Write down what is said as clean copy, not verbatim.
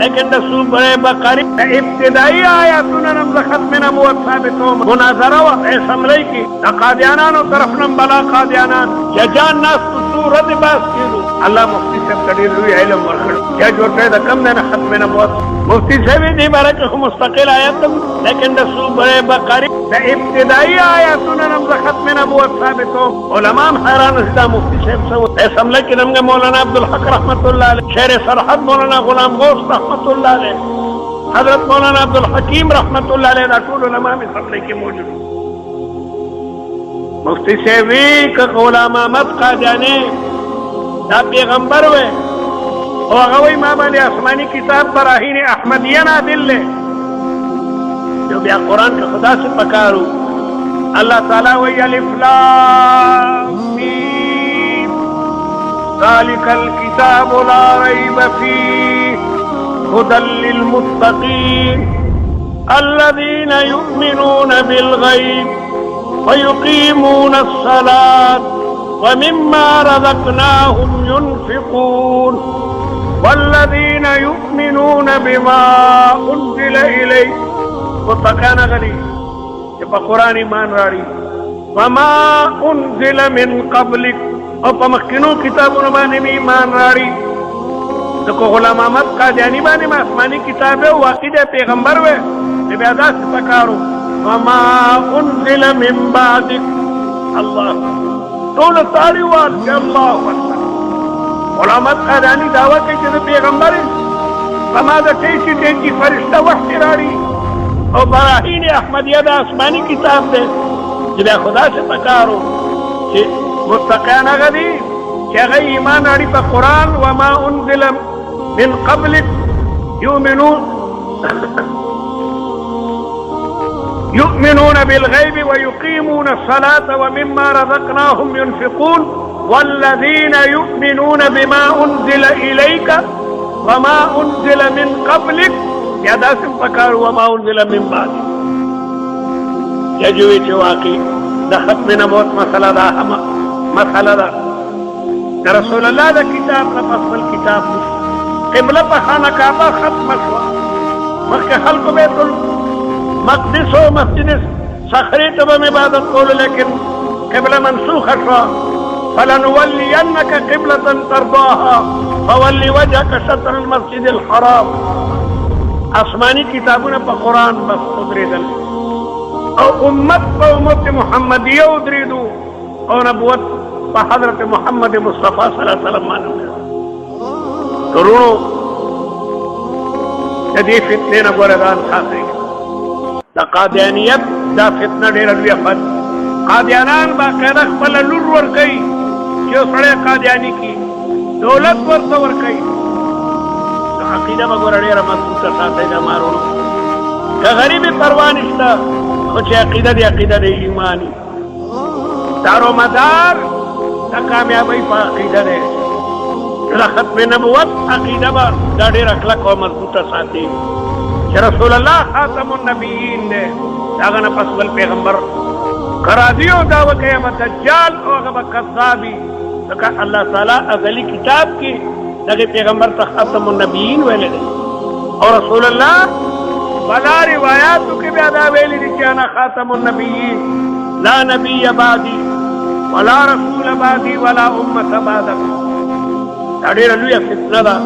لیکن سورہ بقرہ ابتدائی آیاتنا نم ختم نبوت ثابتو مناظرہ و اسمبلی کی قادیانانو طرف نم بلا قادیانان یا جان ناس صورت باس کیلو اللہ مفتی صاحب کدیر لوی علم ورکڑ کیا جوڑتے دا کم دینا ختم نبوت مفتی صاحب دی بارک مستقل آیات لیکن سورہ بقرہ ابتدائی آیاتنا نم ختم نبوت ثابتو علماء حیران اسدا مفتی صاحب سے اسمبلی کی نمگے مولانا عبدالحق رحمت اللہ علیہ، شیر سرحد مولانا غلام غوث رحمت اللہ علیہ، حضرت مولانا عبدالحکیم رحمت اللہ علیہ، طول علماء اسمبلی کی موجود مفتی صاحبی کا غلام احمد قادیانی دا پیغمبر ہوئے اور اگوی ماں بالی آسمانی کتاب براہین احمدیہ نادل لے جو بیا قرآن کا خدا سے پکارو اللہ تعالیٰ وی الف لام میم ذالک الکتاب لا ریب فیہ ہدی للمتقین الذین یؤمنون بالغیب ویقیمون الصلاة ومما رزقناهم ينفقون والذین یؤمنون بما انزل الیک متقیانا غلی جب قرآن ایمان راڑی وما انزل من قبلک اور پمکنوں کتابوں بانے میں ایمان راڑی دیکھو غلام احمد قادیانی بانے میں آسمانی کتاب ہے واقعی دے پیغمبر ہوئے جب ادا سے پکارو وما انزل من بعدک اللہ طول تاری وال کہ اللہ اکبر غلام احمد قادیانی دعویٰ کہ جب پیغمبر ہے وما دا تیسی تیسی فرشتہ وحی راڑی اور براہین احمدیہ دا آسمانی کتاب دے جب خدا سے پکارو کہ متقیانا غدی کہ غی ایمان آڑی پا قرآن وما انزل من قبلک یؤمنون بالغیب ویقیمون الصلاة ومما رزقناهم ينفقون والذین یؤمنون بما انزل الیک وما انزل من قبلک یا دا سم پکار وما انزل من بعد یا جوئی چھ واقعی دا ختم نبوت مسئلہ دا ہم مسئلہ دا رسول اللہ دا کتاب دا پسول کتاب قبلہ پا خانہ کعبہ ختم شوا مخی خلق بیت المقدس و مسجد صخری تبا عبادت کولو لیکن قبلہ منسوخ شوا فلنولینک قبلة ترضاها فولی وجهک شطر المسجد الحرام آسمانی کتابوں پا قرآن بس ادری دل اور امت پا امت محمدیہ ادری دو اور نبوت پا حضرت محمد مصطفیٰ صلی اللہ علیہ وسلم مانو گیا تو رونو جدی فتنے نبوردان خاصے دا قادیانیت دا فتنہ دیر روی خد قادیانان باقیدہ خپل لور ورکی جو سڑے قادیانی کی دولت ورطا ورکی عقیدہ بگور اڑیر مضبوطہ ساتھ ہے مارونو کہ غریبی پروانشتا کچھ عقیدہ دی ایمانی دارو مدار تا کامیابی پا عقیدہ دے ختم نبوت عقیدہ با داڑیر اخلاق و مضبوطہ ساتھی کہ رسول اللہ خاتم النبیین دے داغنا پسول پیغمبر قرادیو دعوی قیامت دجال او اغبا قذابی لکہ اللہ تعالیٰ اغلی کتاب کی لگے پیغمبر تا خاتم النبیین ویلے دے اور رسول اللہ بلا روایاتو کے بیادا ویلی دی کہ انا خاتم النبیین لا نبی بعدی ولا رسول بعدی ولا امت بعدک اڑیر لویا فتنہ دا